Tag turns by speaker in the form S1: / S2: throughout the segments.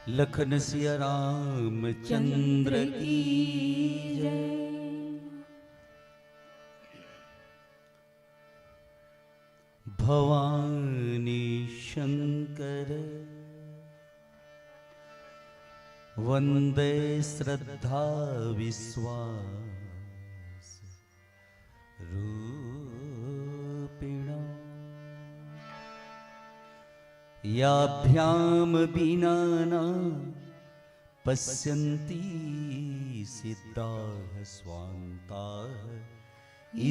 S1: लखन सिया रामचंद्र की जय। भवानी शंकर वंदे श्रद्धा विश्वास रूपिणा याभ्याम विना न पश्यन्ति सिद्धाः स्वान्ताः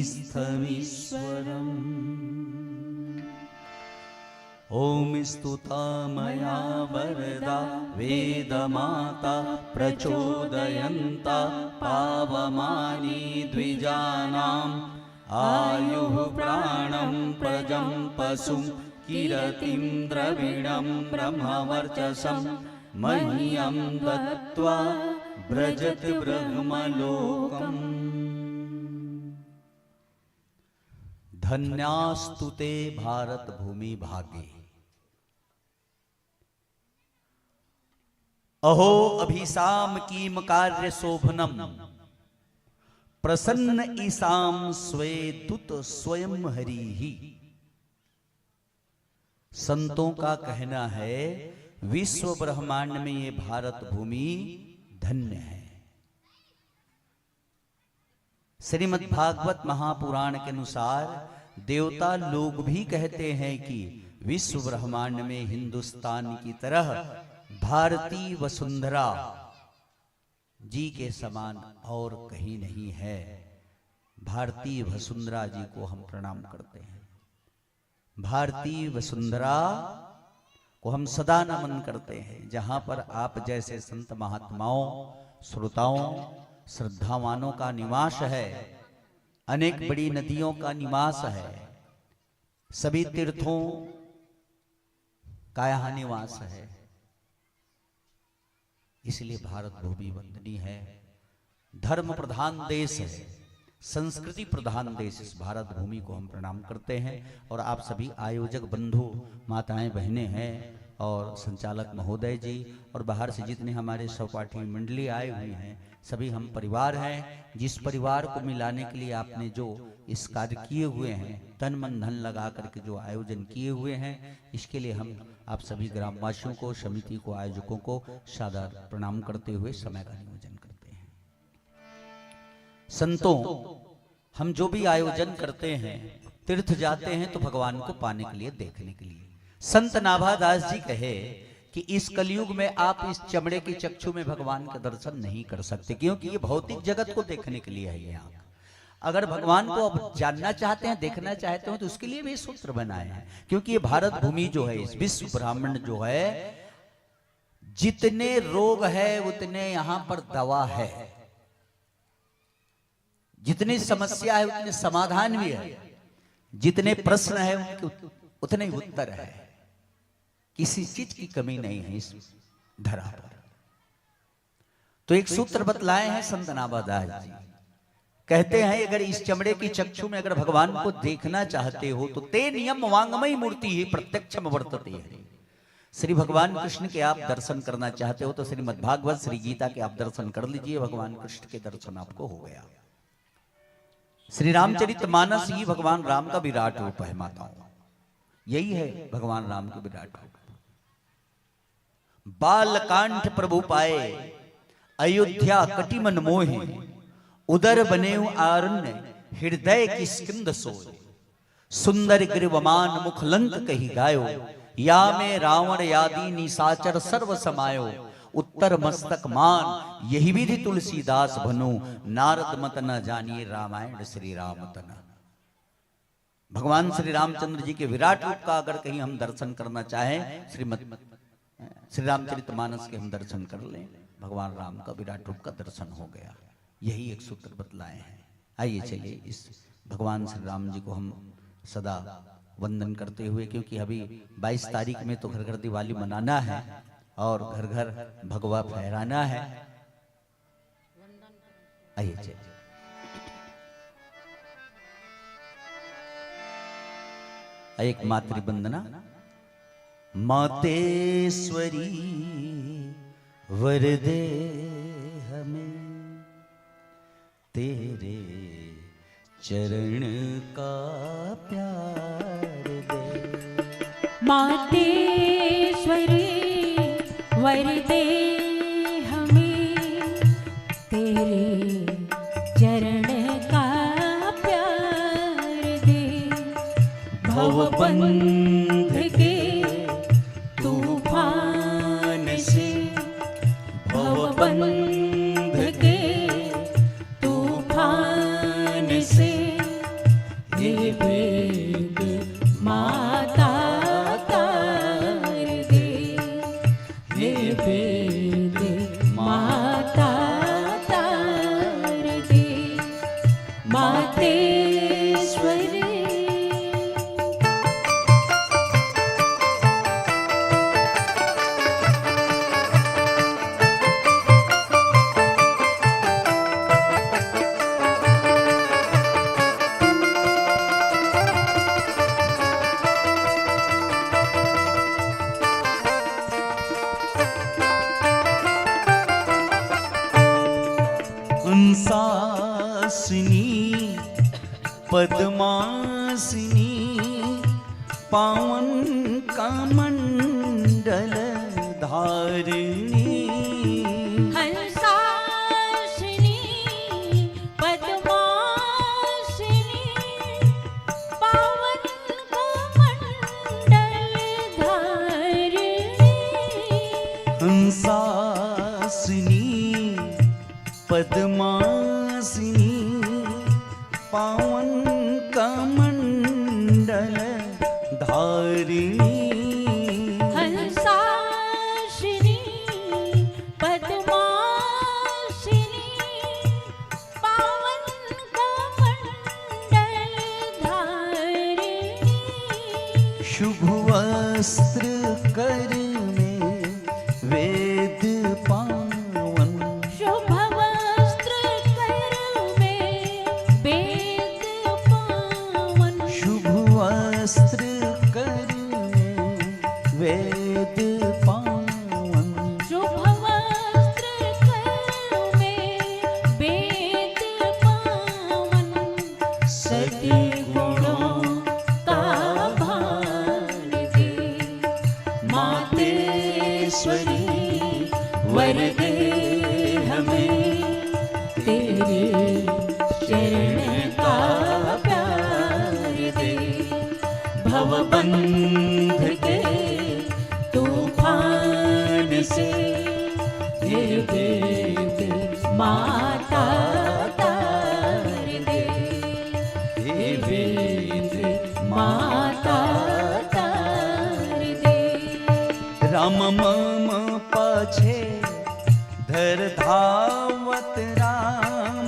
S1: स्थमीश्वरम्। ओम स्तुता मया वरदा वेदमाता प्रचोदयन्ता पावमानी द्विजानाम् आयुः प्राणं प्रजं पशुं किरतिं द्रविणं ब्रह्मवर्चसं मह्यं दत्त्वा व्रजत ब्रह्मलोकम्। धन्यास्तुते भारत भूमि भागे अहो अभिसाम कीम कार्य शोभनम प्रसन्न ईसाम स्वे दुत स्वयं हरि ही। संतों का कहना है विश्व ब्रह्मांड में ये भारत भूमि धन्य है। श्रीमद् भागवत महापुराण के अनुसार देवता लोग भी कहते हैं कि विश्व ब्रह्मांड में हिंदुस्तान की तरह भारतीय वसुंधरा जी के समान और कहीं नहीं है। भारतीय वसुंधरा जी को हम प्रणाम करते हैं। भारतीय वसुंधरा को हम सदा नमन करते हैं। जहां पर आप जैसे संत महात्माओं श्रोताओं श्रद्धावानों का निवास है, अनेक बड़ी नदियों का निवास है, सभी तीर्थों का यहाँ निवास है, इसलिए भारत भूमि वंदनीय है। धर्म प्रधान देश है, संस्कृति प्रधान देश इस भारत भूमि को हम प्रणाम करते हैं। और आप सभी आयोजक बंधु माताएं बहनें हैं और संचालक महोदय जी और बाहर से जितने हमारे सहपाठी मंडली आए हुए हैं, सभी हम परिवार हैं। जिस परिवार को मिलाने के लिए आपने जो इस कार्य किए हुए हैं, तन मन धन लगा करके जो आयोजन किए हुए हैं, इसके लिए हम आप सभी ग्रामवासियों को, समिति को, आयोजकों को सादर प्रणाम करते हुए समय का नियोजन करते हैं। संतों, हम जो भी आयोजन करते हैं, तीर्थ जाते हैं तो भगवान को पाने के लिए, देखने के लिए। संत नाभादास जी कहे कि इस कलयुग में आप इस चमड़े की चक्षु में भगवान का दर्शन नहीं कर सकते, क्योंकि ये भौतिक जगत को देखने के लिए है ये आंख। अगर भगवान को आप जानना चाहते हैं, देखना चाहते हो, तो उसके लिए भी सूत्र बनाए हैं। क्योंकि ये भारत भूमि जो है, इस विश्व ब्राह्मण जो है, जितने रोग है उतने यहां पर दवा है, जितनी समस्या है उतने समाधान भी है, जितने प्रश्न है उतने उत्तर है। किसी चीज की कमी नहीं है इस धरा पर। तो एक सूत्र बतलाए हैं संत नाभादास जी। कहते हैं अगर इस चमड़े की चक्षु में अगर भगवान को देखना चाहते हो तो ते नियम वांगमयी मूर्ति ही प्रत्यक्षम वर्तते है। श्री भगवान कृष्ण के आप दर्शन करना चाहते हो तो श्रीमद् भागवत श्री गीता के आप दर्शन कर लीजिए, भगवान कृष्ण के दर्शन आपको हो गया। श्री रामचरितमानस ही भगवान राम का विराट रूप है माताओं, यही है भगवान राम का विराट रूप। बालकांठ प्रभु पाए अयोध्या कटिमन मोहे, उदर बने आरण्य हृदय की स्कंद सोए। सुंदर ग्रीवमान मुख लंक कही गायो, या में रावण यादि निशाचर सर्व समायो। उत्तर मस्तक मान यही विधि तुलसीदास भनु, नारद मत न जानिए रामायण श्री राम तन। भगवान श्री रामचंद्र जी के विराट रूप का अगर कहीं हम दर्शन करना चाहें, श्री रामचरितमानस के हम दर्शन कर लें, भगवान राम का विराट रूप का दर्शन हो गया। यही एक सूत्र बतलाए हैं। आइए चलिए इस भगवान श्री राम जी को हम सदा वंदन करते हुए, क्योंकि अभी 22 तारीख में तो घर घर दिवाली मनाना है और घर घर भगवा फहराना है। आइए चलिए एक मातृ वंदना। मातेश्वरी वर दे हमें तेरे चरण का प्यार दे।
S2: मातेश्वरी वर दे हमें तेरे चरण का प्यार दे। भवबंध के तूफान से, भवबंध के तूफान से हे वेद माता तार दे, हे वेद माता तार दे। मातेश्वरी
S1: हंसासिनी पद्मासिनी पावन कमंडल धारिणी।
S2: हंसासिनी पद्मासिनी पावन कमंडल धारिणी।
S1: हंसासिनी पद्मासिनी पावन कमंडल धारिणी।
S2: हंसासिनी पद्मासिनी पावन कमंडल धारिणी।
S1: शुभ वस्त्र कर में वेद पावन,
S2: शुभ वस्त्र कर में वेद पावन।
S1: शुभ वस्त्र कर में वेद पावन।
S2: शुभ वस्त्र कर में वेद पावन। सद्गुणों का भार दे। मातेश्वरी वर दे हमें तेरे चरण का प्यार दे। भवबंध के तूफान से हे वेद माता तार दे, हे वेद माता तार दे।
S1: राम मम पाछे धर धावत राम,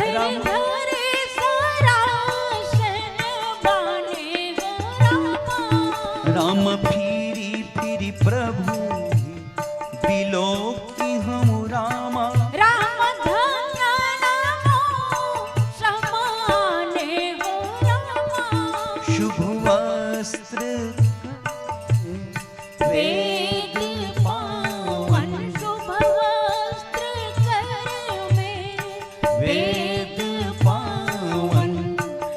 S1: राम
S2: धरे सरासन बाणे हो रामा।
S1: राम फिरी फिरी प्रभु बिलो की हम रामा।
S2: राम धन्य नामो समाने हो रामा।
S1: शुभ वस्त्र
S2: वेद पावन। शुभ वस्त्र कर में
S1: वेद पावन।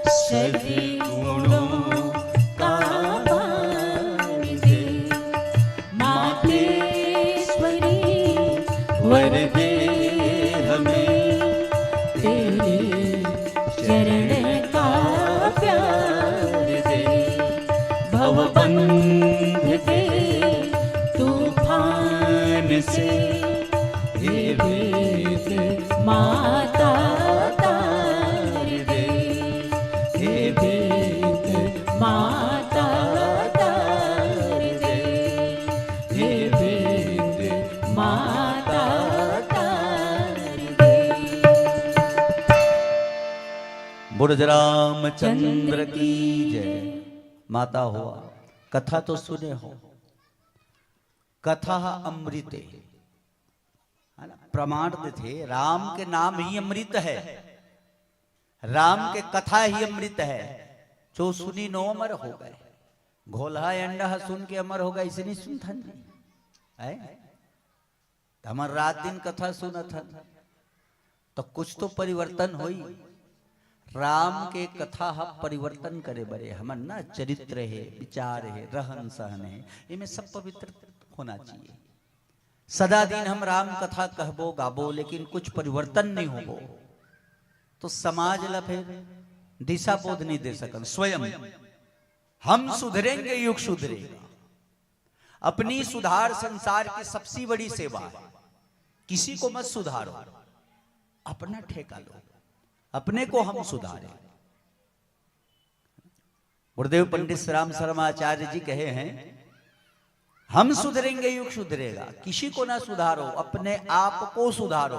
S2: सभी गुणों का भार दे। मातेश्वरी वर दे हमें तेरे चरण का प्यार दे। भवबंध के तूफान से हे वेद माता तार दे, हे वेद माता तार दे, हे वेद माता तार दे।
S1: बुर्ज रामचंद्र की जय। माता हुआ कथा तो सुने हो, कथा अमृत है ना, प्रमाण थे राम के नाम ही अमृत है, राम के कथा ही अमृत है। जो सुनी नो अमर हो गए, घोला अंडा सुन के अमर होगा इसे नहीं सुनता नहीं है। तो हमार रात दिन कथा सुना था तो कुछ तो परिवर्तन होई। राम के कथा हम परिवर्तन करे बरे हमन ना चरित्र है, विचार है, रहन सहन है, इनमें सब पवित्र होना चाहिए। सदा दिन हम राम कथा कहबो गाबो लेकिन कुछ परिवर्तन नहीं होबो तो समाज ला फिर दिशा बोध नहीं दे सकन। स्वयं हम सुधरेंगे युग सुधरेगा। अपनी सुधार संसार की सबसे बड़ी सेवा है। किसी को मत सुधारो, अपना ठेका लो, अपने को हम सुधारें। गुरुदेव पंडित श्री राम शर्मा आचार्य जी कहे हैं हम सुधरेंगे युग सुधरेगा। किसी को ना सुधारो, अपने आप को सुधारो।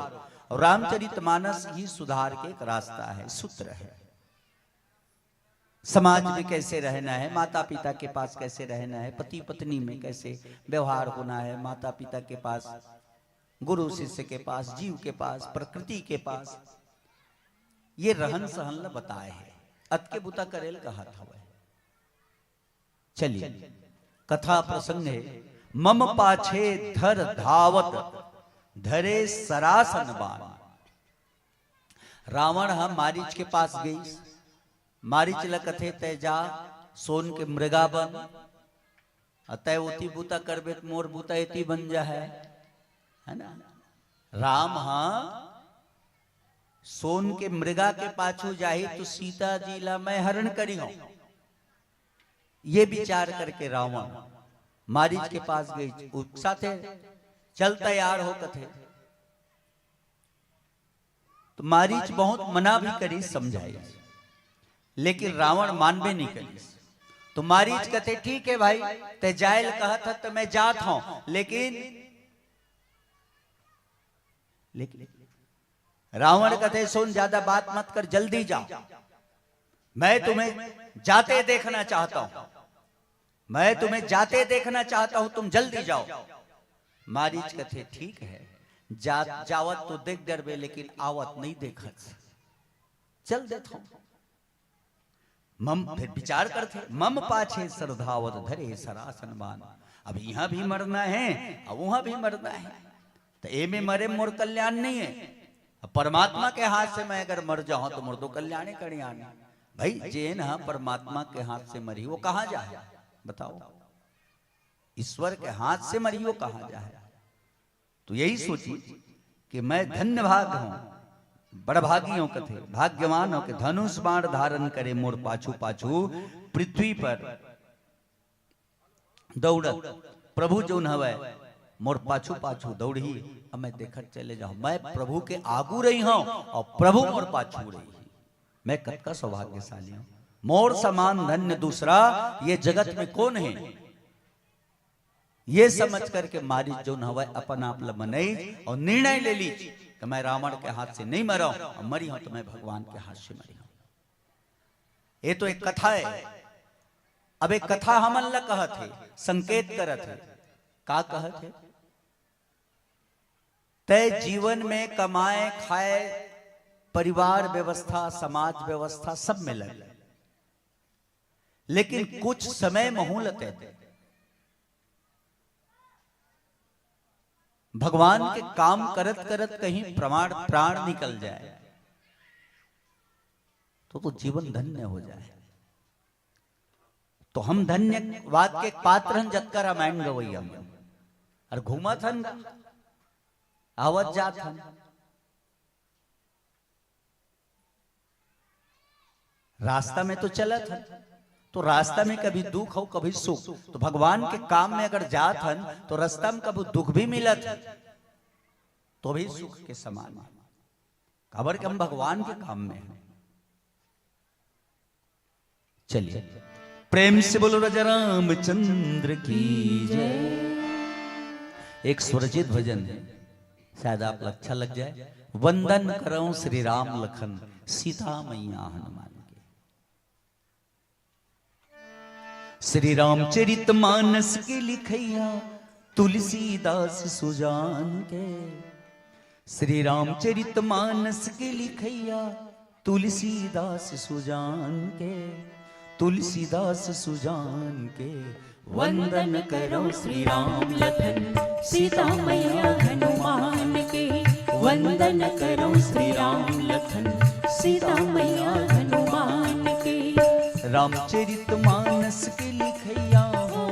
S1: और रामचरितमानस ही सुधार के एक रास्ता है, सूत्र है। समाज में कैसे रहना है, माता पिता के पास कैसे रहना है, पति पत्नी में कैसे व्यवहार होना है, माता पिता के पास, गुरु शिष्य के पास, जीव के पास, प्रकृति के पास, ये रहन सहन बताए है। अत के बुता करेल कहा था वह। चलिए कथा प्रसंग है। मम पाछे धर धावत धरे सरासन बाण। रावण हम मारीच के पास गई। मारीच लकथे तय जा सोन के मृगा बन, अतः उती बूता करबे मोर बूता इति बन जा है ना। राम हाँ सोन के मृगा के पाछू जाही तो सीता जी ला मैं हरण करी हूं। ये विचार करके रावण मारीच के पास गई। साथे चल तैयार हो कथे तो मारीच बहुत मना भी करी, समझाई, लेकिन रावण मानबे नहीं करी। तो मारीच कहते ठीक है भाई ते जायल कहा था तो मैं जात हूं, लेकिन रावण कहते सुन ज्यादा बात मत कर, जल्दी जाओ, मैं तुम्हें जाते देखना चाहता हूं, मैं तुम्हें जाते देखना चाहता हूं, तुम जल्दी जाओ। मारीच कहते ठीक है जावत तो देख डरबे लेकिन आवत नहीं देखत, चल देता हूं। मम फिर विचार करते मम पाछे सरधावत धरे सरासन बाण। अब यहां भी मरना है अब वहां भी मरना है, तो ए में मरे मोर कल्याण नहीं है। अब परमात्मा के हाथ से मैं अगर मर जाऊं तो मोर तो कल्याण कल्याण। भाई जेन हाँ परमात्मा के हाथ से मरी वो कहां जाए बताओ, ईश्वर के हाथ से मरी वो कहां जाए। तो यही सोची कि मैं धन्य भाग हूं, बड़भागियों कथे भाग्यवान हो के धनुष बाण धारण करे मोर पाछू पाछू पृथ्वी पर दौड़त प्रभु जो हवे मोर पाछू पाछू दौड़ी। अब मैं देखत चले जाऊं, मैं प्रभु के आगू रही हूं और प्रभु मोर पाछू रही। मैं कत का सौभाग्यशाली हूं, मोर समान धन्य दूसरा ये जगत में कौन है। ये समझ करके मारी जो हवे अपन आप मनई और निर्णय ले ली कि मैं रावण के हाथ से नहीं मरा हूं, और मरी हूं तो मैं भगवान के हाथ से मरी हूं। ये तो एक कथा है। अब एक कथा हमन ला कहत है, संकेत करत है। का कहत है तय जीवन में कमाए खाए परिवार व्यवस्था समाज व्यवस्था सब में लगे, लेकिन कुछ समय महूलत है भगवान के काम करत करत कहीं प्राण निकल जाए तो जीवन धन्य हो जाए। तो हम धन्यवाद के पात्र हन जत का रामायण गवैया और घूमत हन आवत जात हन। रास्ता में तो चलत हन, तो रास्ता में कभी दुख हो कभी सुख, तो भगवान के काम में अगर जात हन तो रास्ता में कभी दुख भी मिलत है तो भी सुख के समान। खबर कि हम भगवान के काम में हैं। चलिए प्रेम से बोलो राजा रामचंद्र की जय। एक स्वरचित भजन है, शायद आप अच्छा लग जाए। वंदन करो श्री राम लखन सीता मैया हनुमान के। श्री रामचरित मानस के लिखैया तुलसीदास सुजान के। श्री रामचरित मानस के लिखैया तुलसीदास सुजान के। तुलसीदास सुजान के
S2: वंदन करो श्री राम लखन सीता मैया हनुमान के। वंदन करो श्री राम लखन सीता मैया हनुमान के।
S1: रामचरित मानस के लिखैया हो,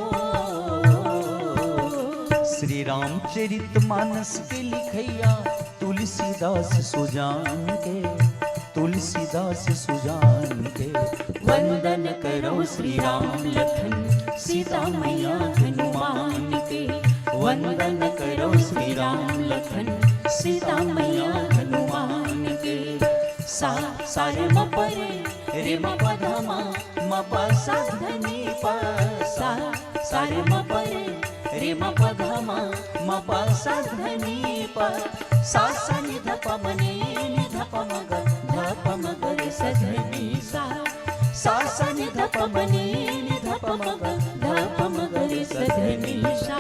S1: श्री रामचरित मानस के लिखैया तुलसीदास सुजान के, तुलसीदास सुजान के।
S2: वंदन करो श्री राम लखन सीता मैया हनुमान के। वंदन करो श्री राम लखन सीता मैया हनुमान के। सा सारे म परे रे म प ध म प सा ध नि प सा सारे म परे रे म प ध म प सा ध नि प सा सा नि ध प म नि ध प म ग ध प म ग रे स ध नि सा सा सा नि ध प म नि ध प म ग ध प म ग रे स ध नि सा।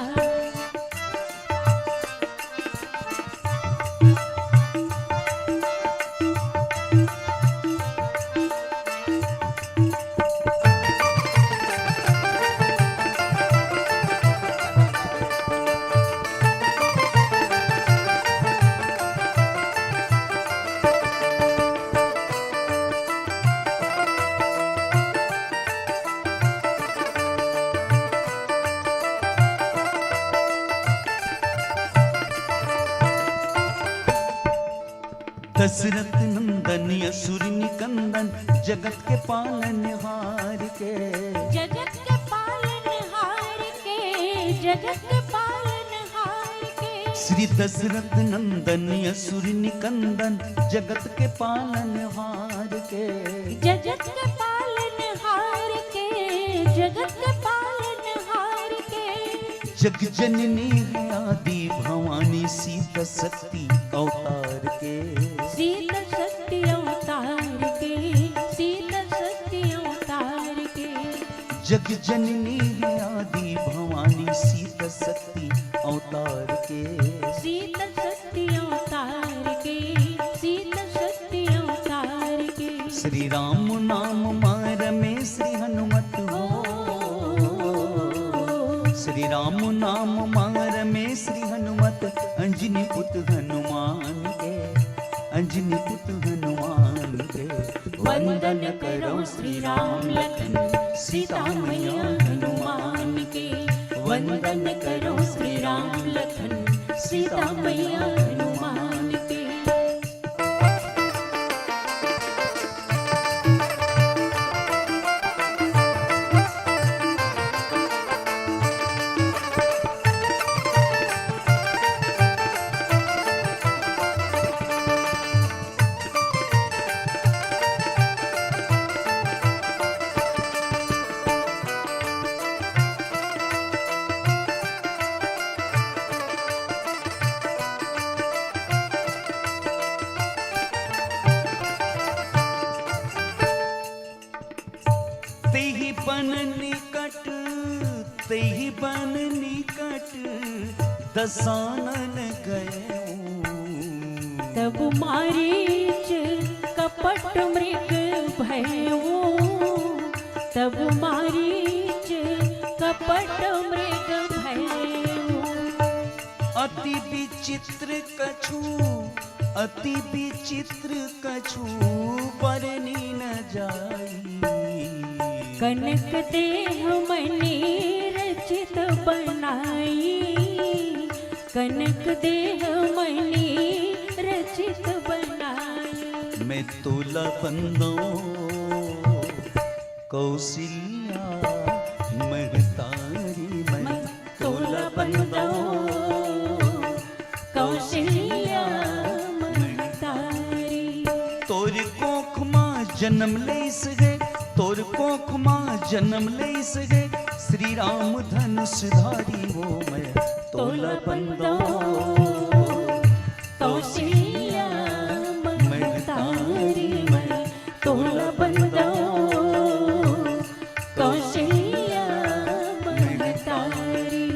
S1: दशरथ नंदन असुर निकंदन जगत के पालनहार के।
S2: जगत के पालनहार के। जगत के पालनहार के।
S1: श्री दशरथ नंदन असुर निकंदन जगत के पालनहार के।
S2: जगत के पालनहार के। जगत के पालनहार के।
S1: जग जननी है आदि भवानी सीता शक्ति अवतार के।
S2: सीता शक्ति अवतार के। सीता शक्ति अवतार के।
S1: जग जननी है आदि भवानी सीता शक्ति अवतार के।
S2: सीता शक्ति अवतार के। सीता शक्ति अवतार के।
S1: श्री राम नाम मार में श्री हनुमत हो, श्री राम नाम मार में श्री हनुमत अंजनी पुत हनुमान के, अंजनी पुत हनुमान के।
S2: वंदन करो श्री राम लखन सीता मैया हनुमान के। वंदन करो श्री राम लखन सीता मैया हनुमान के।
S1: तेहि बन निकट, तेहि बन निकट दसानन गए।
S2: तब मारीच कपट मृग भयो। तब मारीच कपट मृग भयो।
S1: अति विचित्र कछु, अति विचित्र कछु बरनी न जाई।
S2: कनक देह मणि रचित बनाई। कनक देह मणि रचित बनाई।
S1: मैं तोला बंदो कौशल्या महतारी। मैं
S2: तोला बंदो कौशल्या महतारी।
S1: तोर कोख मां जन्म ले सके, तोर कोख मां जन्म ले सके श्री राम धनुषधारी। वो मैं तोला बंदो
S2: कौशल्या महतारी। मैं तोला बंदो कौशल्या महतारी।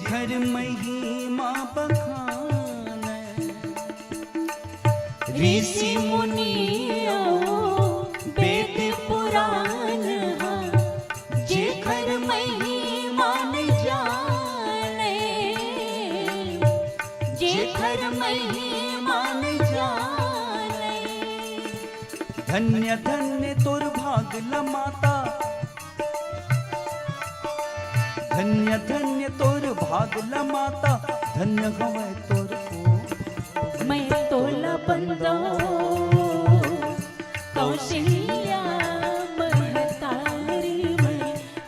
S1: जेखर महिमा बखान
S2: ऋषि मुनियो वेद पुराण जेखर महिमा न जाने जेखर महिमा न जाने
S1: धन्य धन्य तोर भाग लमाता धन्य धन्य तोर भाग लमाता धन्य हवे तोर को
S2: मैं तोला बंदो कौशल्या महतारी मैं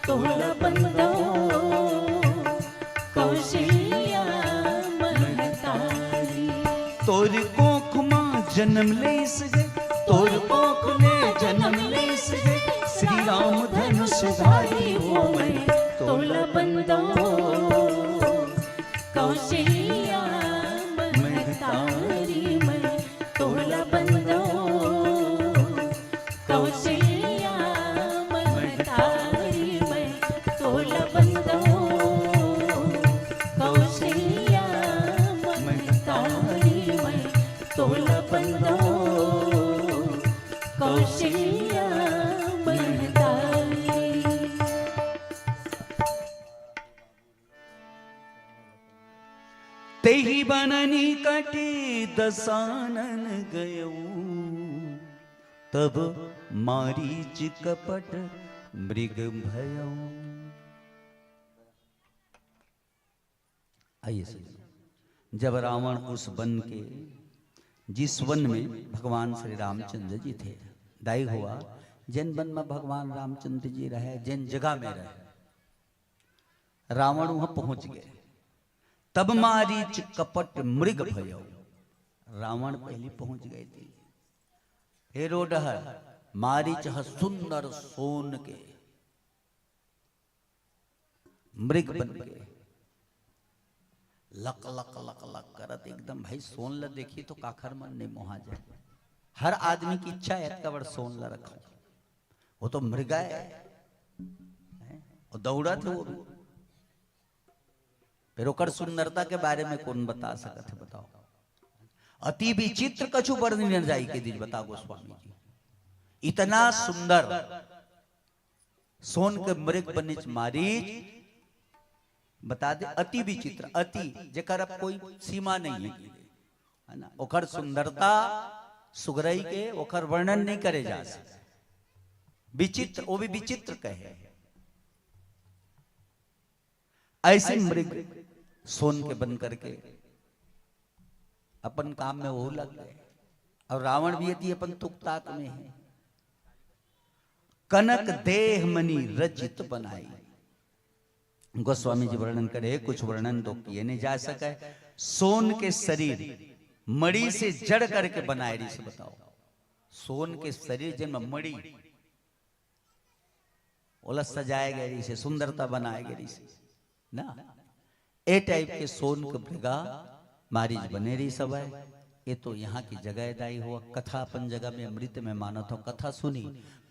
S2: तोला बंदो कौशल्या महतारी
S1: तोर कोख मां जन्म ले सके तोर कोख में जन्म ले सके श्री राम धनुष धारी हो मैं
S2: तोला बंदो कौशल्या महतारी मैं तोला बंदो कौशल्या महतारी मैं तोला बंदो कौशल्या महतारी मैं तोला बंदो कौशल्या महतारी
S1: तेहि बननी कटे दसानन गयऊ तब मारीच कपट मृग भयऊ। आइए सुनिए, जब रावण उस वन के जिस वन में भगवान श्री रामचंद्र जी थे, दाई हुआ जिन वन में भगवान रामचंद्र जी रहे, जिन जगह में रहे, रावण वहां पहुंच गए। तब मारीच कपट मृग भयो, रावण पहले पहुंच गए थे। हेरो डहर मारीच सुंदर सोन के मृग बन गए, लक लक लक लक करत एकदम। भाई सोन ला देखी तो काखर मन नहीं मोहा जाए। हर आदमी की इच्छा है इतना बड़ सोन ला रखो, वो तो मृगा है, वो दौड़ा थे वो भी। फिर ओकर सुंदरता के बारे में कौन बता सकत है, बताओ। अति विचित्र कछु वर्णन जाई के दीज बता गोस्वामी जी। इतना सुंदर सोन के मृग बनिच मारीच, बता दे अति विचित्र, अति जेकर अब कोई सीमा नहीं है ना। ओकर सुंदरता सुगरई के ओकर वर्णन नहीं करे जा सकते। विचित्र, वो भी विचित्र कहे। ऐसे मृग सोन के बन करके अपन काम में वो लग गए। और रावण भी यदि अपन तुकताक में है। कनक देह मणि रजित बनाई, गोस्वामी जी वर्णन करे, कुछ वर्णन तो किए नहीं जा सके। सोन के शरीर मणि से जड़ करके बनाए रही से, बताओ। सोन के शरीर जिनमें मणि ओला सजाए गए रही से, सुंदरता बनाए गए रही से ना। ए टाइप के सोन के मृगा मारीच बने रही सब है। ये तो यहाँ की जगह दाई हुआ। कथा अपन जगह में अमृत में मानत हो, कथा सुनी,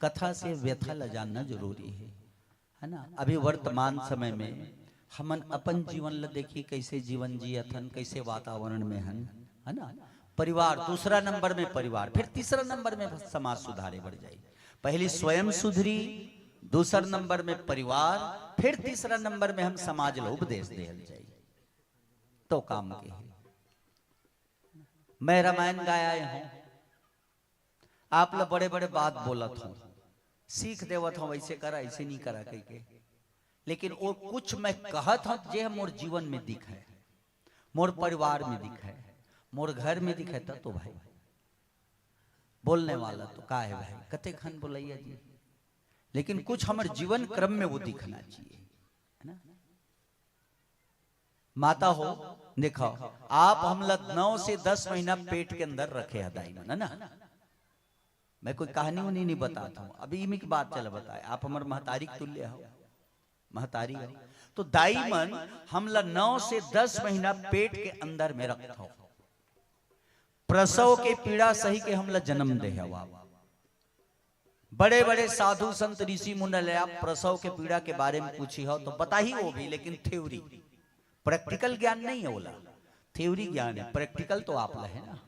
S1: कथा से व्यथा ला जानना जरूरी है ना। अभी वर्तमान समय में हमन अपन जीवन ला देखी कैसे जीवन जियथन, कैसे वातावरण में हन, है ना। परिवार दूसरा नंबर में, परिवार फिर तीसरा नंबर में समाज सुधारे बढ़ जाए। पहली स्वयं सुधरी, दूसरा नंबर में परिवार, फिर तीसरा नंबर में हम समाज ला उपदेश देहल जाए तो काम के है। मैं रामायण गाया हूं, आप लोग बड़े बड़े बात बोलत हूं, सीख देवत हूं, ऐसे करा ऐसे नहीं करा कह के। लेकिन वो कुछ मैं कहत हूं जे मोर जीवन में दिख है, मोर परिवार में दिख है, मोर घर में दिख है, तो भाई बोलने वाला तो का है भाई, कते खन बोलैया जी। लेकिन कुछ हमारे जीवन क्रम में वो दिखना चाहिए, है ना। माता हो, देखो आप हम लोग 9 से 10 महीना पेट के अंदर रखे है दाई मन, है ना। मैं कोई कहानी उन्हीं नहीं बताता हूँ, अभी इमी की बात चल बताए। आप हमारे महतारी तुल्य हो, महतारी हो, तो दाई मन हम लोग 9 से 10 महीना पेट के अंदर में रखता हो। प्रसव के पीड़ा सही के हम लोग जन्म दे हवा। बड़े बड़े साधु संत ऋषि मुनि आप प्रसव के पीड़ा के बारे में पूछी हो तो बता ही वो भी, लेकिन थ्योरी प्रैक्टिकल ज्ञान नहीं है बोला, थ्योरी ज्ञान है, प्रैक्टिकल तो आप है ना।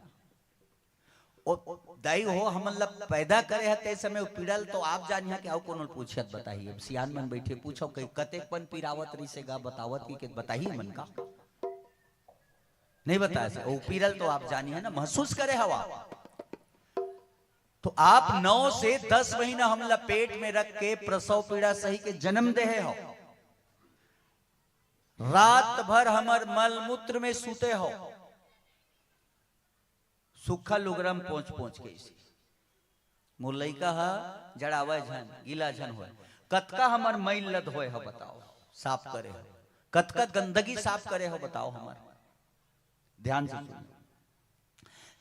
S1: दाई हो हम मतलब पैदा करे है ते समय पीड़ल तो आप जानिए कि आओ कोनो पूछत बताइए, सियान मन बैठे पूछो कि कतेक पन पीरावत रही से गा बतावत की के बताइए मन का नहीं बताया से वो पीड़ल तो आप जानिए ना, महसूस करे हवा। तो आप 9 से 10 महीना हम लपेट में रख के प्रसव पीड़ा सही के जन्म दे हो, रात भर हमर मल मूत्र में सूते हो, सूखा लुगरम पहुंच पहुंच के इसी मुरलई का हा जड़ावा झन गीला झन हो, कतका हमर मैल लद होए हो बताओ, साफ करे हो, कतका गंदगी साफ करे हो बताओ हमर। ध्यान से सुनो,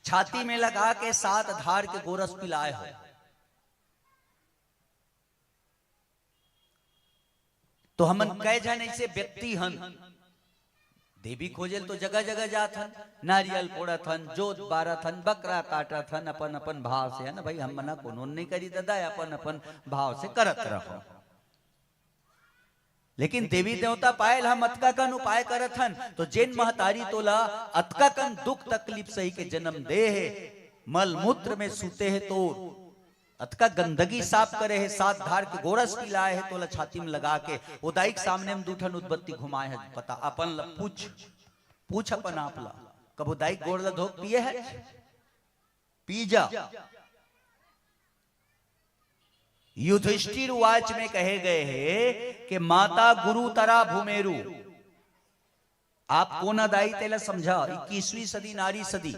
S1: छाती में लगा के 7 धार के गोरस पिलाए हो, तो हमन कह जाने से व्यक्ति हन देवी खोजेल तो जगह जगह जात हन, नारियल फोड़त हन, जोत बारत हन, बकरा काटत हन, अपन अपन भाव से है ना भाई, हम मना कोनो नहीं करी दादा, अपन अपन भाव से करत रहो। लेकिन देवी देवता पायल हम अतका कन उपाय करत हन, तो जेन महतारी तोला अतका कन दुख तकलीफ सही के जन्म दे है, मल मूत्र में सूते है तो अतका गंदगी साफ करे है, 7 धार के गोरस पिलाए है, तोला छाती में लगा के उदाई के सामने में दूठन उद्बत्ती घुमाए है, पता अपन पूछ अपन आप ला कब उदाई गोड़ ला धोक पिए है, पी जा। युधिष्ठिर वाच में कहे गए हैं कि माता गुरु तरा भूमेरु, आप कौन अदाई तेला समझा, 21वीं सदी नारी सदी,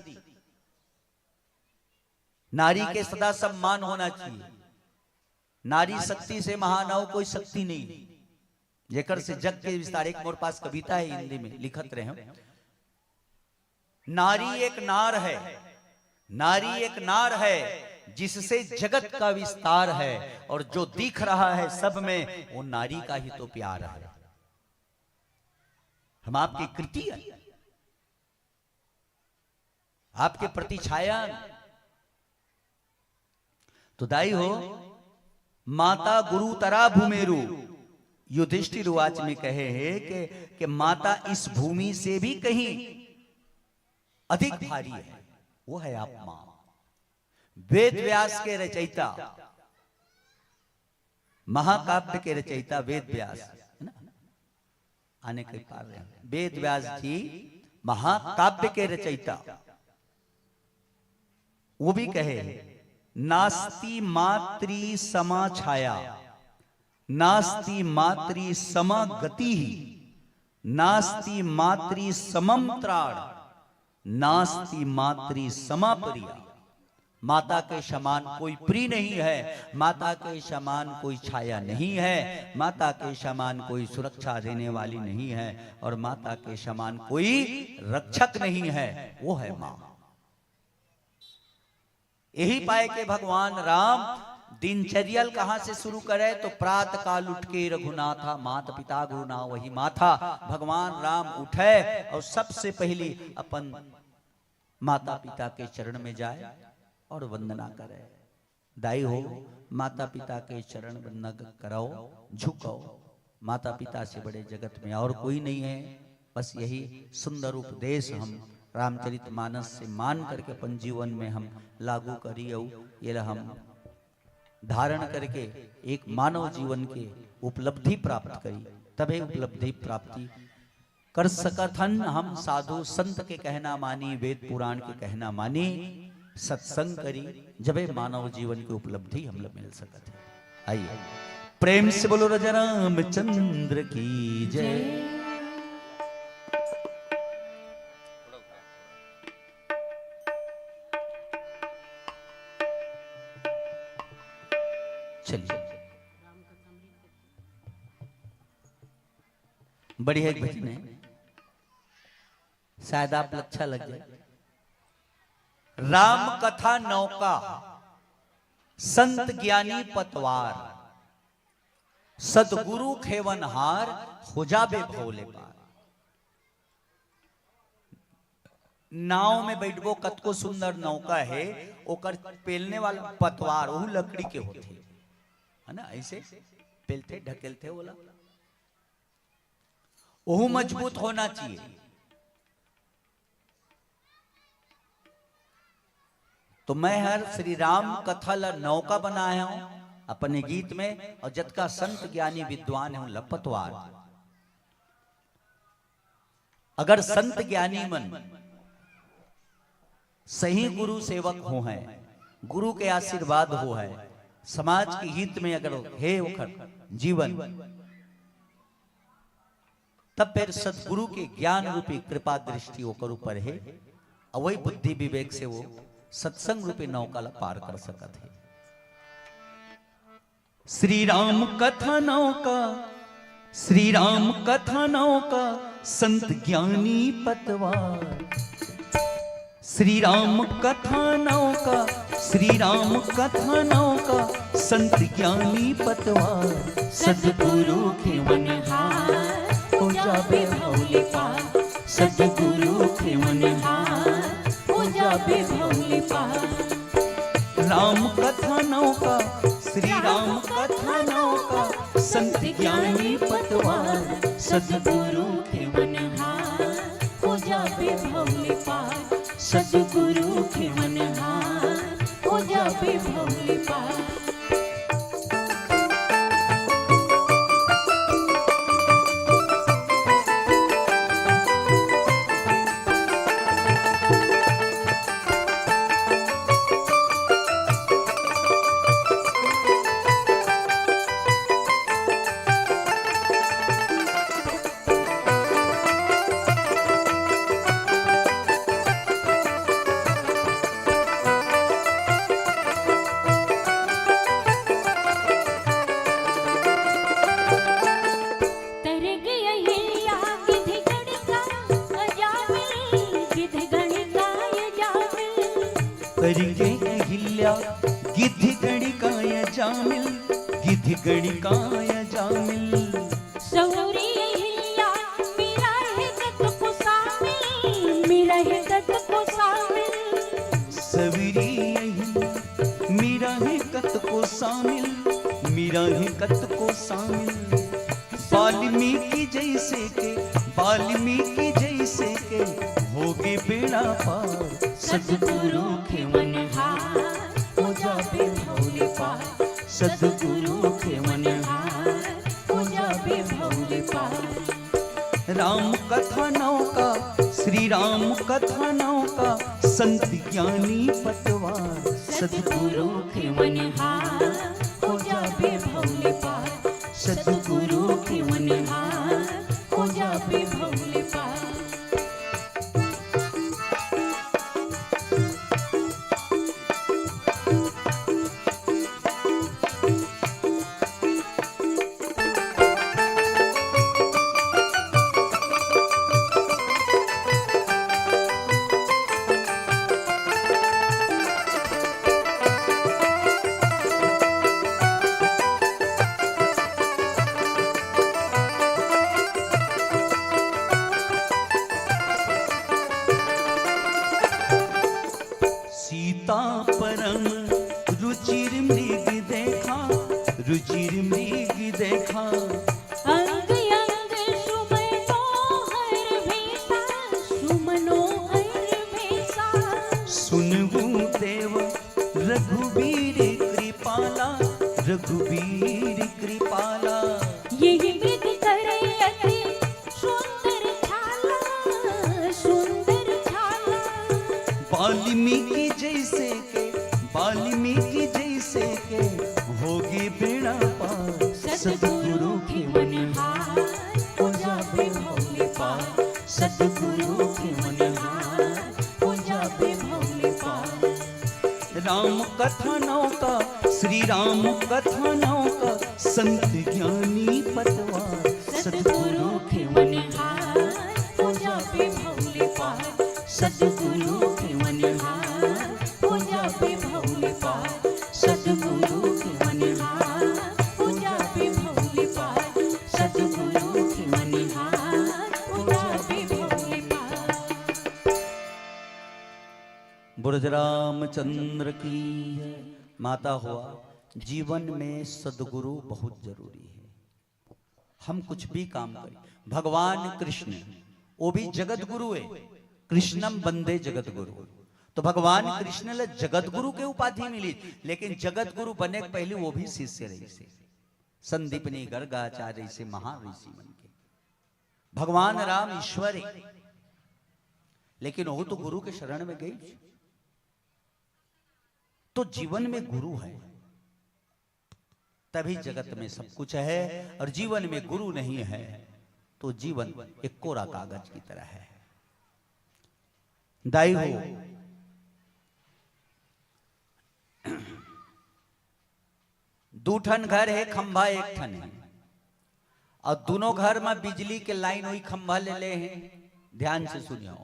S1: नारी के सदा सम्मान होना चाहिए, नारी शक्ति से महान हो कोई शक्ति नहीं, जेकर से जग के विस्तार। एक मोर पास कविता है हिंदी में लिखत रहे हैं, नारी एक नार है, नारी एक नार है जिससे जगत का विस्तार है, और जो दिख रहा है सब में वो नारी का ही तो प्यार है। हम आपकी कृति है, आपके प्रति छाया। तो दाई हो माता गुरु तरा भूमेरु, युधिष्ठिर वाच में कहे हैं कि माता इस भूमि से भी कहीं अधिक भारी है, वो है आप मां। वेद व्यास के रचयिता, महाकाव्य के रचयिता वेद व्यास है ना, आने के पार रहे, वेद व्यास जी महाकाव्य के रचयिता, वो भी कहे नास्ति मातृ समा छाया, नास्ति मातृ समा गति, नास्ति मातृ समम त्राण, नास्ति मातृ समा प्रिया। माता के समान कोई प्रिय नहीं है, माता के समान कोई छाया नहीं है, माता के समान कोई सुरक्षा देने वाली नहीं है, और माता के समान कोई रक्षक नहीं है, वो है मां। यही पाए के भगवान राम दिनचर्या कहां से शुरू करे, तो प्रातः काल उठ के रघुनाथा माता पिता गुरु ना वही माथा। भगवान राम उठे और सबसे पहली अपन माता पिता के चरण में जाए और वंदना करे। दाई हो माता पिता के चरण वंदना कराओ, झुकाओ, माता पिता से बड़े जगत में और कोई नहीं है। बस यही सुंदर उपदेश हम रामचरितमानस से मान करके अपन जीवन में हम लागू करिए, ये हम धारण करके एक मानव जीवन के उपलब्धि प्राप्त करी, तभी उपलब्धि प्राप्ति कर सकथन। हम साधु संत के कहना मानी, वेद पुराण के कहना मानी, सत्संग करी, जबे मानव जीवन की उपलब्धि हम लोग मिल सकते हैं। आइए प्रेम से बोलो राजा रामचंद्र की जय। चलिए बढ़िया एक भजन है, शायद आप अच्छा लग जाए। राम कथा नौका संत ज्ञानी पतवार, सदगुरु खेवनहार हो जाबे भोले पार। नाव में बैठबो कतको सुंदर नौका है, ओकर पेलने वाला पतवार वो लकड़ी के होते है ना, ऐसे पेलते ढकेलते बोला। वो मजबूत होना चाहिए। तो मैं हर श्री राम कथा ला नौका बनाया हूं अपने गीत में, और जतका संत ज्ञानी विद्वान है लपतवार। अगर संत ज्ञानी मन सही गुरु सेवक हो हैं, गुरु के आशीर्वाद हो है, समाज के हित में अगर है वखर जीवन, तब फिर सदगुरु के ज्ञान रूपी कृपा दृष्टि होकर ऊपर है, और वही बुद्धि विवेक से वो सत्संग रूपी नौका ला पार कर सकत है। श्री राम कथा नौका, श्री राम कथा नौका, संत ज्ञानी पतवार। श्री राम कथा नौका, श्री राम कथा नौका, संत ज्ञानी पतवार।
S2: सद्गुरु के मन हार हो जाबे भौले पार, सद्गुरु के मन हार हो जाबे भौले पार।
S1: राम कथा नौका, श्री राम कथा नौका, संत ज्ञानी पतवार।
S2: सद्गुरु के मन हार हो जाबे भौले पार, सद्गुरु के मन हार हो जाबे भौले पार।
S1: करके अहिल्या गिद्ध गणिकाय जामिल, गिद्ध गणिकाय जामिल।
S2: सौरी अहिल्या मेरा है गत को शामिल, मेरा है गत को शामिल।
S1: सवरी अहिल्या मेरा है गत को शामिल, मेरा है गत को शामिल। वाल्मीकि जैसे के, वाल्मीकि जैसे के होगे बेड़ा पार।
S2: सद्गुरु के मन हार हो जाबे भौले पार, सद्गुरु के मन हार हो जाबे भौले पार।
S1: राम कथा नौका, श्री राम कथा नौका, संत ज्ञानी पतवार।
S2: सद्गुरु के मन हार हो जाबे भौले पार, सद्गुरु के मन हार हो जाबे भौले पार।
S1: सीता परम रुचिर मृग देखा, रुचिर मृग देखा।
S2: अंग अंग सुमनोहर भेसा, सुमनोहर भेसा।
S1: सुनहु देव रघुवीर कृपाला, रघुवीर कृपाला।
S2: यही मृग करे अति सुंदर छाला, सुंदर छाला।
S1: वाल्मीकि जैसे के, वाल्मीकि जैसे के होगे बेड़ा पार।
S2: सद्गुरु के मन हार हो जाबे भौले पार, सद्गुरु के मन हार हो जाबे भौले पार।
S1: राम कथा नौका, श्री राम कथा नौका, संत ज्ञानी पतवार।
S2: सद्गुरु के मन हार हो जाबे भौले पार, सद्गुरु के मन हार हो जाबे भौले पार, सद्गुरु के मन हार हो जाबे भौले पार, सद्गुरु के मन हार हो जाबे भौले पार।
S1: बुरज रामचंद्र की माता हुआ, जीवन में सदगुरु बहुत जरूरी है। हम कुछ भी काम करें। भगवान कृष्ण वो भी जगत गुरु है, कृष्णम वंदे जगत गुरु। तो भगवान कृष्ण ले जगत गुरु के उपाधि मिली, लेकिन जगत गुरु बने के पहले वो भी शिष्य रही से, संदीपनी गर्गाचार्य से महाऋषि बन के। भगवान राम ईश्वर है, लेकिन वो तो गुरु के शरण में गई। तो जीवन में गुरु है तभी जगत में सब कुछ है, और जीवन में गुरु नहीं है तो जीवन एक कोरा कागज की तरह है। दाई हो, दो ठन घर है, खंभा एक ठन है, और दोनों घर में बिजली के लाइन हुई खंभा ले ले हैं। ध्यान से सुनियो,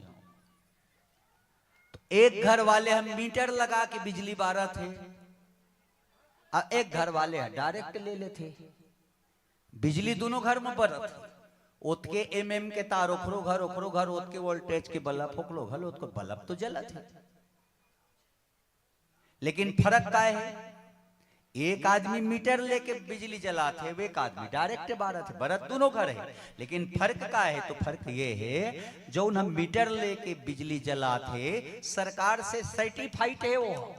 S1: तो एक घर वाले हम मीटर लगा के बिजली बारह थे, और एक घर वाले डायरेक्ट ले लेते। बिजली दोनों घर में बरत, ओतके एमएम के तार ओखरो घर ओतके वोल्टेज के बल्ब ओखलो घर, ओतको बल्ब तो जलत है। लेकिन फर्क क्या है, एक आदमी मीटर लेके बिजली जलाते, एक आदमी डायरेक्ट बारत है, बरत दोनों घर है। लेकिन फर्क क्या है, तो फर्क ये है जो हम मीटर लेके बिजली जलाते सरकार से सर्टिफाइड है, वो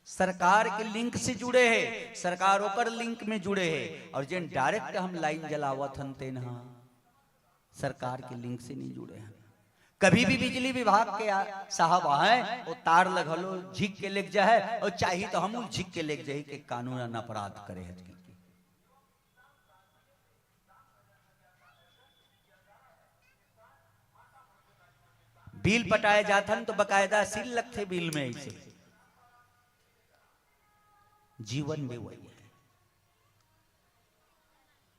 S1: सरकार के लिंक से जुड़े हैं, सरकार ओकर लिंक में जुड़े हैं। और जिन डायरेक्ट हम लाइन जलावत हन तेन सरकार के लिंक से नहीं जुड़े हैं। कभी भी बिजली विभाग के साहब आए वो तार लगलो झिक के लेके जाए, और चाहिए तो हम झिक के लेके जाए कि कानून अपराध करे है। बिल पटाए जाथन तो बकायदा सील लगते बिल में। ऐसे जीवन में वही है,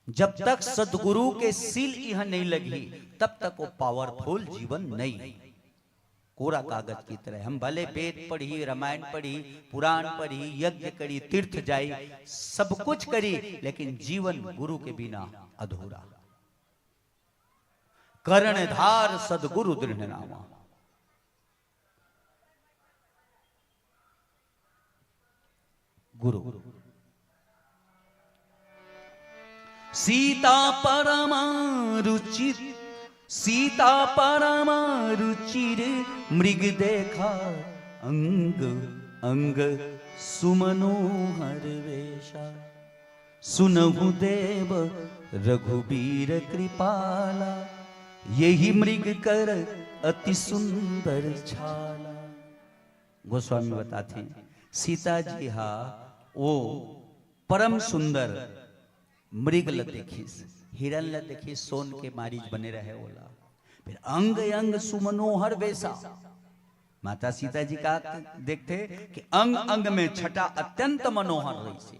S1: जब तक सदगुरु के सील यह नहीं लगी तब तक वो पावरफुल जीवन नहीं, कोरा कागज की तरह। हम भले वेद पढ़ी, रामायण पढ़ी, पुराण पढ़ी, यज्ञ करी, तीर्थ जाई, सब कुछ करी, लेकिन जीवन गुरु के बिना अधूरा। कर्णधार सदगुरु दृढ़ नामा। गुरु सीता परमा रुचिर, सीता परमा रुचिर, मृग देखा अंग अंग सुमनोहर वेशा, सुनहु देव रघुबीर कृपाला, यही मृग कर अति सुंदर छाला। गोस्वामी बताते हैं सीता जी हा वो परम सुंदर मृग ल देखी, हिरन ल देखी, सोन के मारीच बने रहे ओला। फिर अंग अंग सुमनोहर वैसा, माता सीता जी का देखते कि अंग अंग में छटा अत्यंत मनोहर रही से,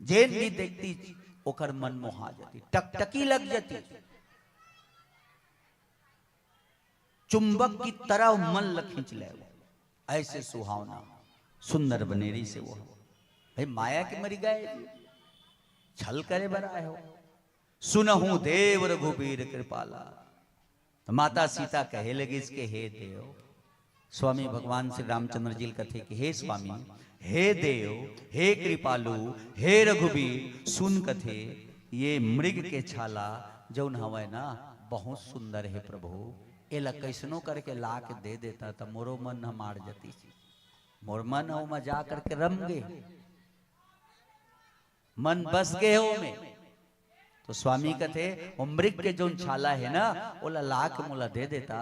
S1: जेन भी देखती ओकर मन मोहा जाती, टकटकी लग जाती, चुंबक की तरह मन ल खींच ले। ऐसे सुहावना सुंदर बनेरी से वो भाई माया के मरी गए, छल करे बनाए हो। सुनहु देव रघुबीर कृपाला, तो माता सीता कहे लगी इसके हे देव। स्वामी भगवान श्री रामचंद्र जी कथे कि हे स्वामी, हे देव, हे कृपालु, हे रघुबीर, सुन कथे ये मृग के छाला जौन हवे ना बहुत सुंदर है प्रभु, एला कैसनो करके ला के दे देता तो मोरो मन न मार जती, मोर मन हो में जा करके रम गए, मन बस गए हो में। तो स्वामी कहते वो मृग के जो छाला है ना ओला ला के मोला दे देता,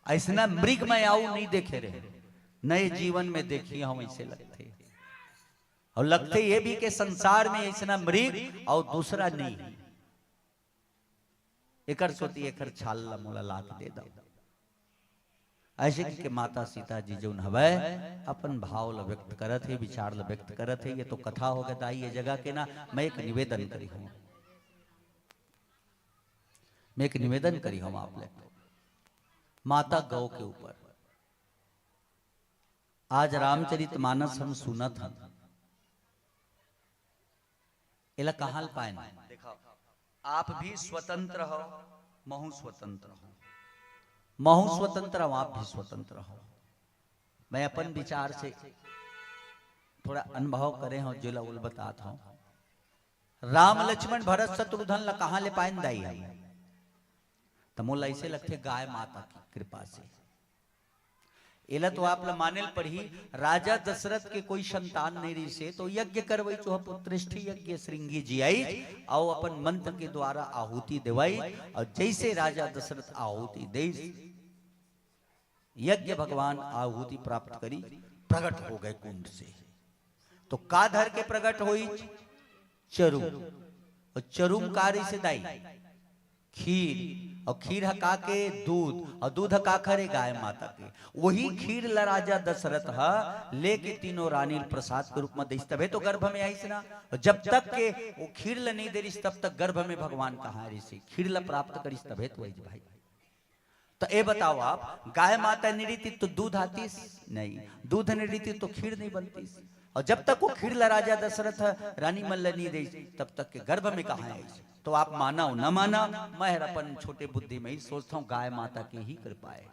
S1: ऐसा मृग में आऊ नहीं देखे रहे, नए जीवन में देखिए हम ऐसे लगते। और लगते ये भी कि संसार में ऐसा मृग और दूसरा नहीं, एकर सोती एकर छाल मोला ला के दे दो। ऐसे कि माता सीता जी जो हवे अपन भाव ल व्यक्त करत है, विचार ल व्यक्त करत है। ये तो कथा हो गया ये जगह के ना, मैं एक निवेदन करी हूं, मैं एक निवेदन करी हूं आप लोग माता गौ के ऊपर। आज रामचरितमानस हम सुनत हन, एला कहां पाए ना देखो, आप भी स्वतंत्र हो, महू स्वतंत्र हो, महू स्वतंत्र हो, आप भी स्वतंत्र हो। मैं अपन विचार से थोड़ा अनुभव करे हूं, जो उल बताता हूं। राम लक्ष्मण भरत शत्रुघ्न ला कहां ले पाइन दाई है तो मोला ऐसे लगते गाय माता की कृपा से। एला तो आप ला मानेल पढ़ी राजा दशरथ के कोई संतान नहीं रही से तो यज्ञ करवई चो पुत्रेष्ठी यज्ञ श्रृंगी जी आई और अपन मंत्र के द्वारा आहुति देवाई और जैसे राजा दशरथ आहुति दे यज्ञ भगवान आहुति प्राप्त करी प्रकट हो गए कुंड से। तो का धर के प्रकट हुई चरु और चरुम कारी से दाई खीर और खीर हका के दूध और दूध हका खरे गाय माता के वही खीर ला राजा दशरथ लेके तीनों रानी प्रसाद के रूप में दिस तबे तो गर्भ में आई ना। जब तक के वो खीर ला नहीं दे रही तब तक गर्भ में भगवान कहाँ रही से खीर ला प्राप्त करी तबे तो आई भाई। तो ये बताओ आप गाय माता नहीं रहती तो दूध आती नहीं, दूध नहीं रहती तो खीर नहीं बनती और जब तक वो खीर ला राजा दशरथ रानी मल्ल नहीं दे तब तक के गर्भ में कहाँ आई। तो आप माना हो न माना मैं अपन छोटे बुद्धि में ही सोचता हूं गाय माता की ही कृपा है।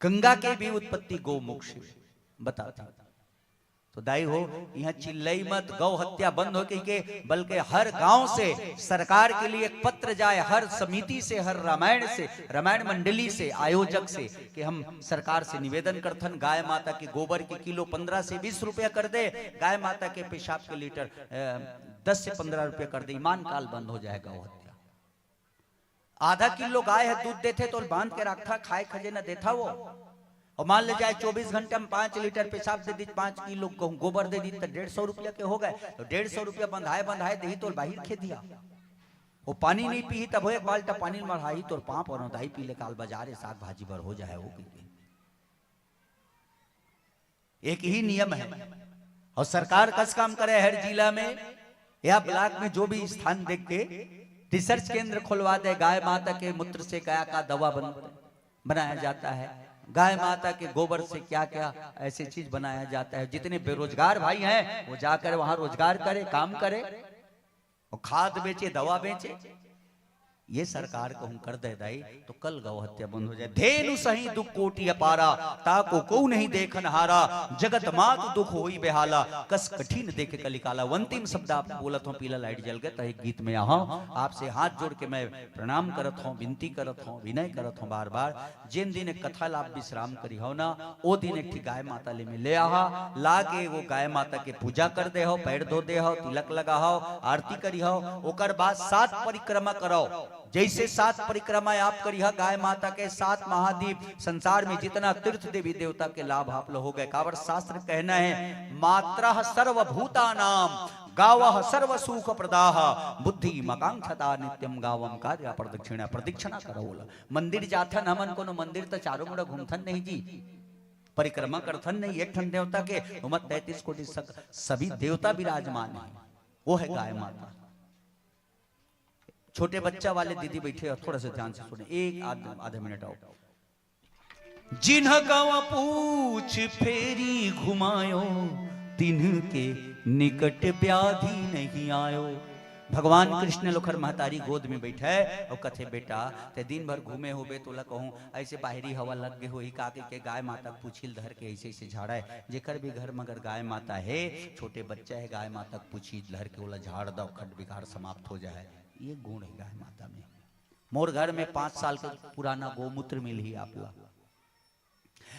S1: गंगा के भी उत्पत्ति गौमुख से बताता तो दाई हो यहाँ चिल्लई मत गौ हत्या बंद हो के बल्कि हर गांव से सरकार के लिए एक पत्र जाए हर समिति से हर रामायण मंडली से आयोजक से कि हम सरकार से निवेदन करथन गाय माता की गोबर की किलो 15 से 20 रुपया कर दे, गाय माता के पेशाब के लीटर 10 से 15 रुपया कर दे, ईमान काल बंद हो जाएगा गौ हत्या। आधा किलो गाय है दूध देते तो बांध के रखा खाए खजे न देता वो और मान ले जाए 24 घंटे में 5 लीटर पेशाब दे दी 5 किलो गोबर दे दी तो 150 रुपया के हो गए। तो 150 रुपया बंधाए दे तो बाहर खे दिया वो पानी नहीं पी तब एक बाल्टा पानी मढ़ाई तो पाप और दाई पी ले काल बाजारे साग भाजी भर हो जाए वो एक ही नियम है। और सरकार कस काम करे हर जिला में या ब्लॉक में जो भी स्थान देख के रिसर्च केंद्र खुलवा दे गाय माता के मूत्र से क्या क्या दवा बनाया जाता है, गाय माता के गोबर से क्या क्या ऐसी चीज बनाया जाता है। जितने बेरोजगार भाई हैं वो जाकर वहां रोजगार करे काम करे और खाद बेचे दवा बेचे। ये सरकार को हम कर दे दाई तो कल गौ हत्या बंद हो जाए। धेनु सही दुख कोटि अपारा ताको को नहीं देखन हारा जगत मात दुख होई बेहाला कस कठिन देखे कलिकाला। अंतिम शब्द आप बोलत हो पीला लाइट जल गए तो एक गीत में यहाँ आपसे हाथ जोड़ के मैं प्रणाम करत हूँ, विनती करत हूँ, विनय करत हूँ बार बार। जिन दिन कथा लाभ विश्राम करी हो ना ओ दिन एक गाय माता ले में ले आहा ला के वो गाय माता के पूजा कर दे हो, पैर धो दे हो, तिलक लगा हो, आरती करी हो। ओकर बाद 7 परिक्रमा करो। जैसे 7 परिक्रमा आप करिए गाय माता के 7 महाद्वीप संसार में जितना तीर्थ देवी देवता के लाभ आप लोग हो गए। कावर शास्त्र कहना है मात्रा सर्वभूतानाम गावः सर्व सुख प्रदाह बुद्धि मकांक्षता नित्यम गावम कार्य प्रदक्षिणा करोल। मंदिर जाथन हमन को मंदिर तो चारों मुड़ा घूमथन नहीं जी, परिक्रमा करथन नहीं। एक ठन देवता के 33 कोटि सभी देवता विराजमान है, वो है गाय माता। छोटे बच्चा वाले दीदी बैठे और थोड़ा सा ध्यान से सुने, एक आधा मिनट आओ। जिन्ह गवा पूछ फेरी घुमायो तिन्ह के निकट व्याधि नहीं आयो। भगवान कृष्ण लोखर महतारी गोद में बैठा है और कथे बेटा ते दिन भर घूमे होबे तोला कहूं ऐसे बाहरी हवा लग गए हो ही काके के गाय माता पूछिल धर के ऐसे ऐसे झाड़ा है। जेकर भी घर मगर गाय माता है छोटे बच्चा है गाय माता पूछिल धर के ओला झाड़ दो खट बिगाड़ समाप्त हो जाए। ये गुण है गाय माता में। मोर घर में 5 साल का पुराना गोमूत्र मिल ही आपला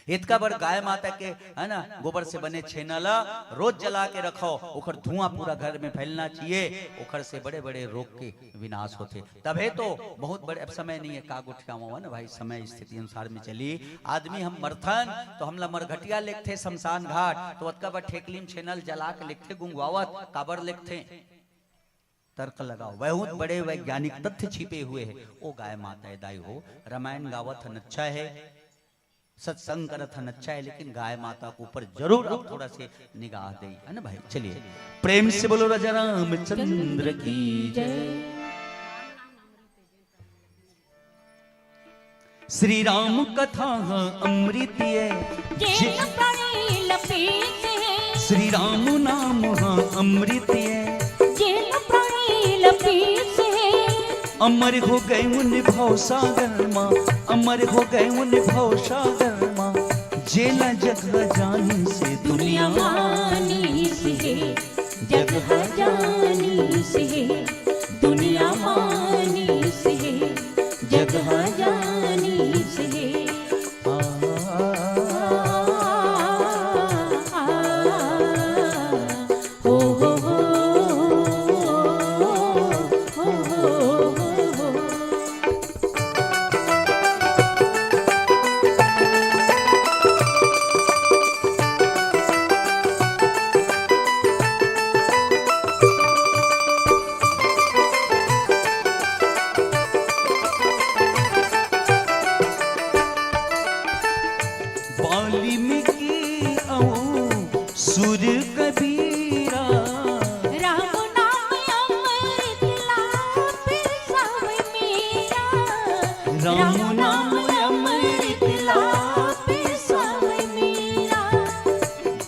S1: इतका बड़ गाय माता के है ना गोबर से बने छेनला रोज जला के रखो। ओखर धुआं पूरा घर में फैलना चाहिए, ओखर से बड़े बड़े रोग के विनाश होते। तबे तो बहुत बड़े अब समय नहीं है काग उठियावा ना भाई, समय स्थिति अनुसार में चली। आदमी हम मरथन तो हमला मरघटिया लिखते शमशान घाट तो अतका बड़ ठेकलीम छेनल जला के लिखते गुंगवावत काबर लिखते तर्क लगाओ। बहुत बड़े वैज्ञानिक तथ्य छिपे हुए हैं। ओ गाय माता है दाई हो रामायण गावत हन अच्छा है, सत्संग करत हन अच्छा है, लेकिन गाय माता के ऊपर जरूर अब थोड़ा से निगाह दे है ना भाई। चलिए प्रेम से बोलो राजा रामचंद्र की जय। श्री राम कथा अमृत श्री राम नाम अमृत अमर हो गए उन भव सागर माँ, अमर हो गए उन भव सागर माँ। जेला जगह जानी से दुनिया मानी से जगह जानी वाल्मीकि औ सुर कबीरा।
S2: राम नाम अमृत लाभ सब मेरा।
S1: राम नाम अमृत लाभ
S2: सब मेरा।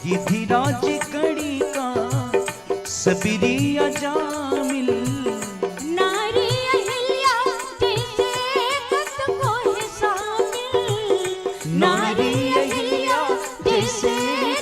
S1: गिधिराज कड़ी का सबरिया जामिल।
S2: नारी अहिल्या जैसे कत को है शामिल। नारी अहिल्या जैसे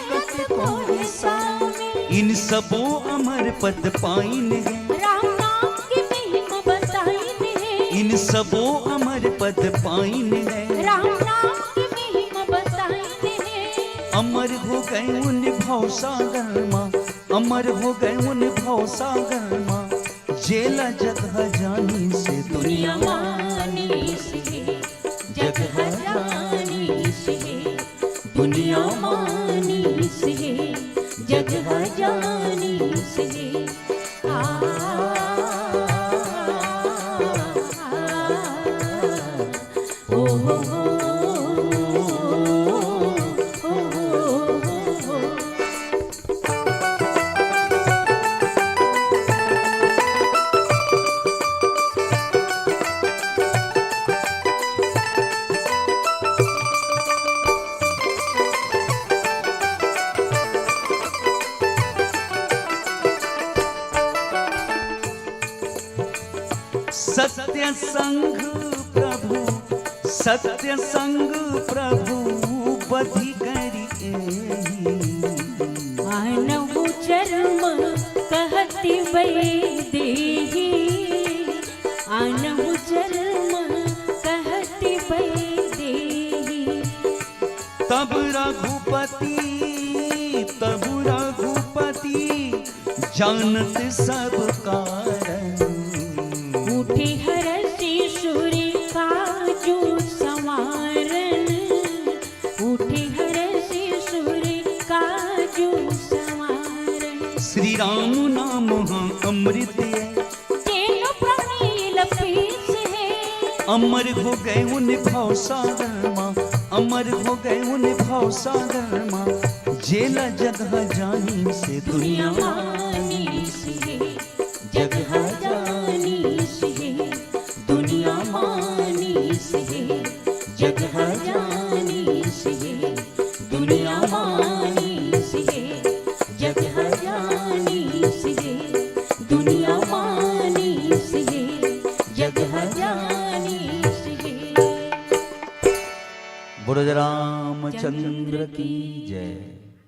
S2: कत को है शामिल।
S1: इन सबों अमर पद पाइन है।
S2: राम नाम की महिमा बताइन है।
S1: इन सबों अमर पद पाइन है।
S2: राम नाम की महिमा बताइन है।
S1: अमर हो गए उन भव सागर माँ। अमर हो गए उन भव सागर माँ। जेला जगह जानी से दुनिया
S2: मानी से जगह जानी से। दुनिया मानी से जगह जानी से। ओ हो हो।
S1: सत्य संग प्रभु सत्य संग प्रभु बधि करी।
S2: आनहु चर्म कहति वैदेही। आनहु चर्म कहति वैदेही।
S1: तब रघुपति जानत सब कारण।
S2: उठी हरषि सूर्य काजू संवारन। उठी हरषि सूर्य काजू संवारन।
S1: श्री राम नाम अमृत है।
S2: तेनु प्रमील पीस है।
S1: अमर हो गए उन भव सागर माँ। अमर हो गए उन भव सागर माँ। जेला जगह जानी से दुनिया
S2: मानी से जगह जानी से। दुनिया मानी से जगह जानी से। दुनिया मानी से जगह जानी से। दुनिया मानी से जगह जानी से।
S1: बोलो रामचंद्र की जय।